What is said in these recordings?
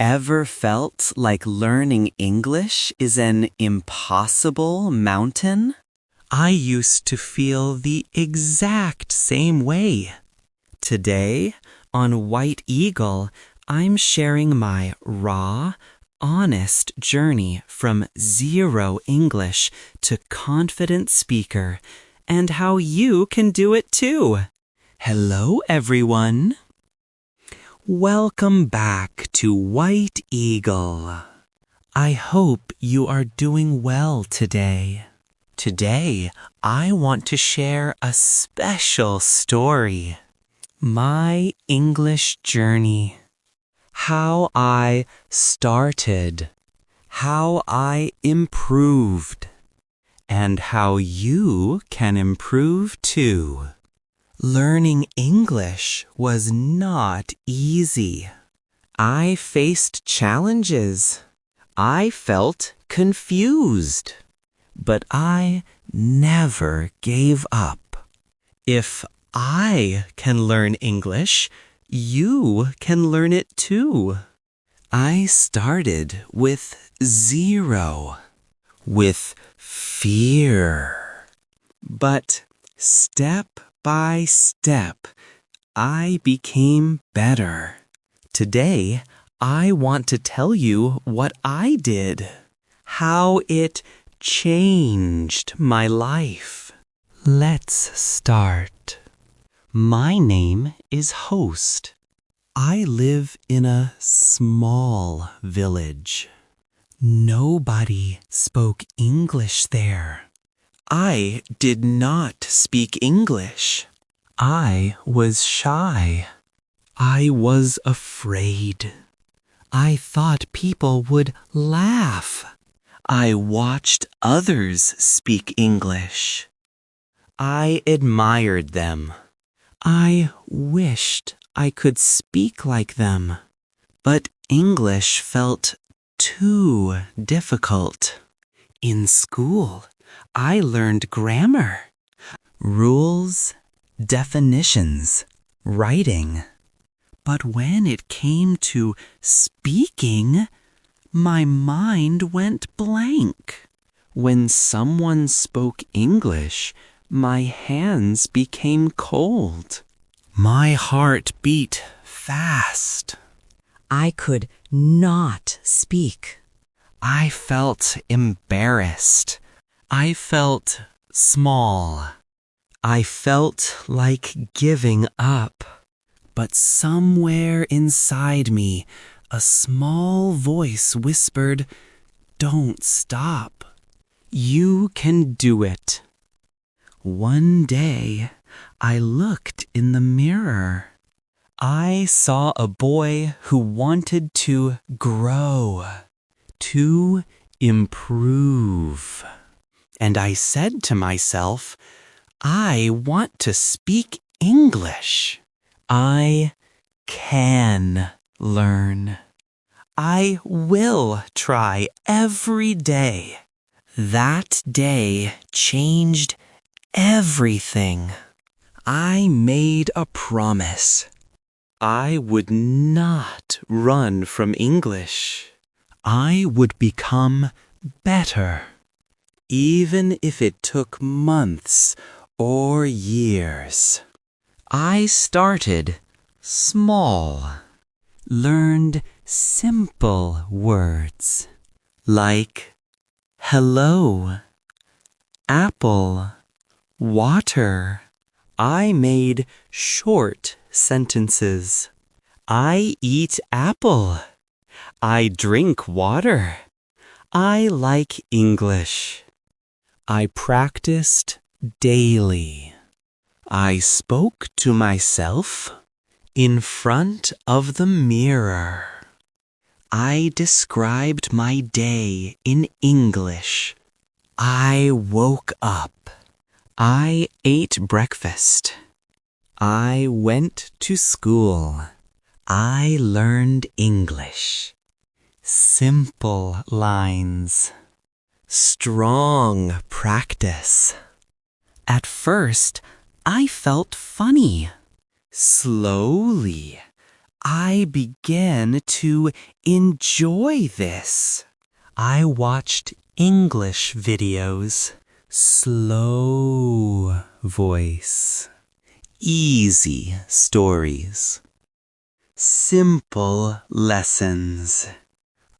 Ever felt like learning English is an impossible mountain? I used to feel the exact same way. Today, on White Eagle, I'm sharing my raw, honest journey from zero English to confident speaker and how you can do it too. Hello, everyone. Welcome back to White Eagle. I hope you are doing well today. Today, I want to share a special story. My English journey. How I started. How I improved. And how you can improve too. Learning English was not easy. I faced challenges. I felt confused. But I never gave up. If I can learn English, you can learn it too. I started with zero, with fear. But step by step, I became better. Today, I want to tell you what I did, how it changed my life. Let's start. My name is Host. I live in a small village. Nobody spoke English there. I did not speak English. I was shy. I was afraid. I thought people would laugh. I watched others speak English. I admired them. I wished I could speak like them. But English felt too difficult. In school, I learned grammar, rules, definitions, writing. But when it came to speaking, my mind went blank. When someone spoke English, my hands became cold. My heart beat fast. I could not speak. I felt embarrassed. I felt small. I felt like giving up. But somewhere inside me, a small voice whispered, "Don't stop. You can do it." One day, I looked in the mirror. I saw a boy who wanted to grow, to improve. And I said to myself, I want to speak English. I can learn. I will try every day. That day changed everything. I made a promise. I would not run from English. I would become better, even if it took months or years. I started small, learned simple words like hello, apple, water. I made short sentences. I eat apple. I drink water. I like English. I practiced daily. I spoke to myself in front of the mirror. I described my day in English. I woke up. I ate breakfast. I went to school. I learned English. Simple lines. Strong practice. At first, I felt funny. Slowly, I began to enjoy this. I watched English videos. Slow voice. Easy stories. Simple lessons.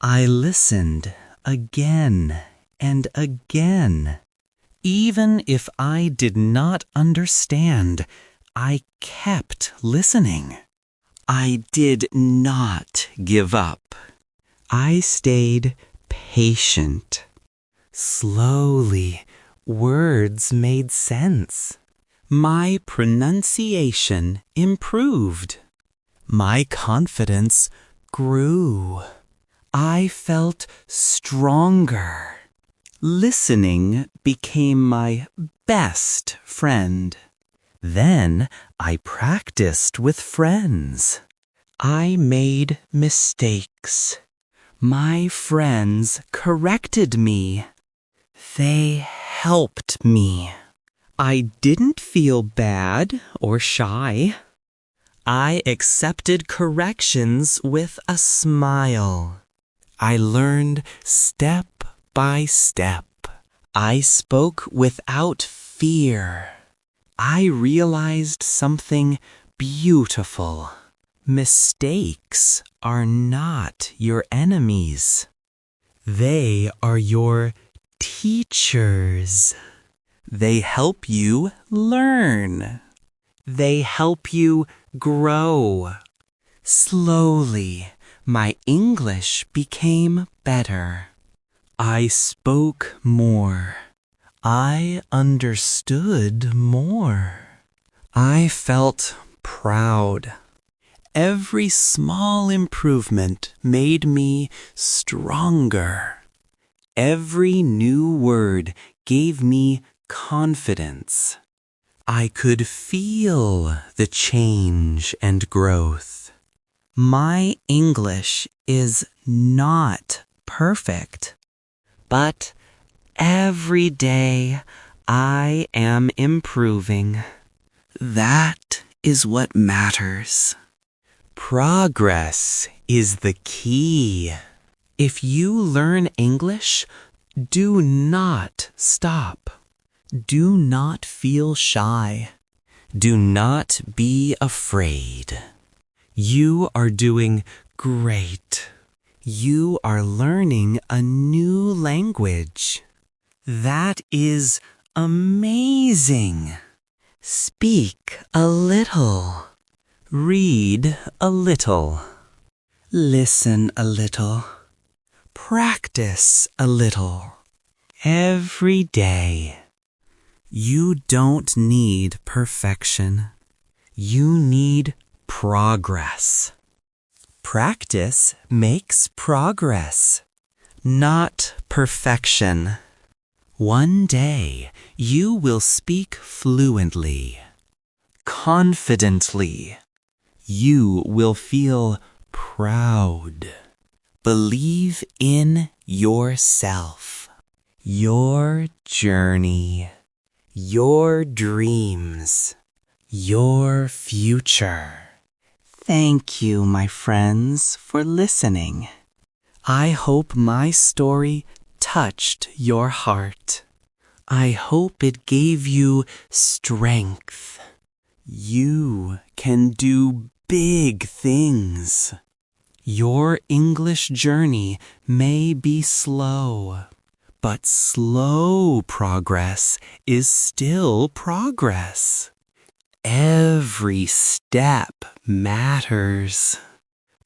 I listened again and again. Even if I did not understand, I kept listening. I did not give up. I stayed patient. Slowly, words made sense. My pronunciation improved. My confidence grew. I felt stronger. Listening became my best friend. Then I practiced with friends. I made mistakes. My friends corrected me. They helped me. I didn't feel bad or shy. I accepted corrections with a smile. I learned step by step. I spoke without fear. I realized something beautiful. Mistakes are not your enemies. They are your teachers. They help you learn. They help you grow. Slowly, my English became better. I spoke more. I understood more. I felt proud. Every small improvement made me stronger. Every new word gave me confidence. I could feel the change and growth. My English is not perfect, but every day I am improving. That is what matters. Progress is the key. If you learn English, do not stop. Do not feel shy. Do not be afraid. You are doing great. You are learning a new language. That is amazing. Speak a little. Read a little. Listen a little. Practice a little. Every day. You don't need perfection. You need progress. Practice makes progress, not perfection. One day, you will speak fluently, confidently. You will feel proud. Believe in yourself, your journey, your dreams, your future. Thank you, my friends, for listening. I hope my story touched your heart. I hope it gave you strength. You can do big things. Your English journey may be slow, but slow progress is still progress. Every step matters.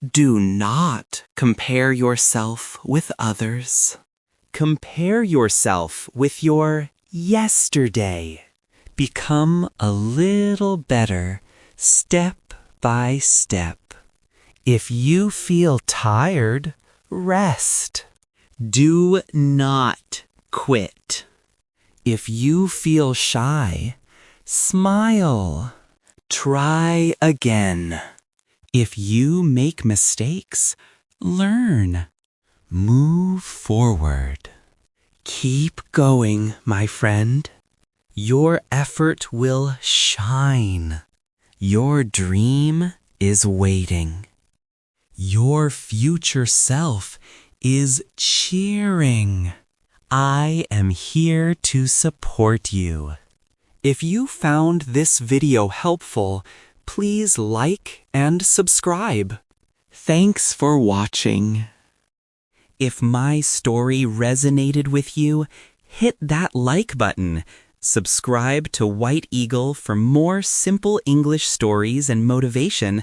Do not compare yourself with others. Compare yourself with your yesterday. Become a little better, step by step. If you feel tired, rest. Do not quit. If you feel shy, smile. Try again. If you make mistakes, learn. Move forward. Keep going, my friend. Your effort will shine. Your dream is waiting. Your future self is cheering. I am here to support you. If you found this video helpful, please like and subscribe. Thanks for watching. If my story resonated with you, hit that like button. Subscribe to White Eagle for more simple English stories and motivation,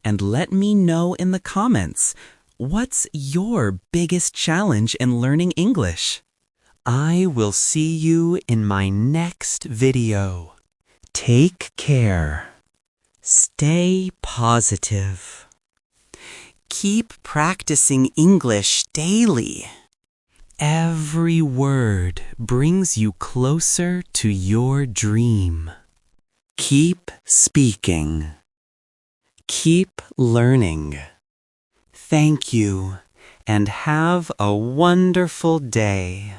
and let me know in the comments, what's your biggest challenge in learning English? I will see you in my next video. Take care. Stay positive. Keep practicing English daily. Every word brings you closer to your dream. Keep speaking. Keep learning. Thank you, and have a wonderful day.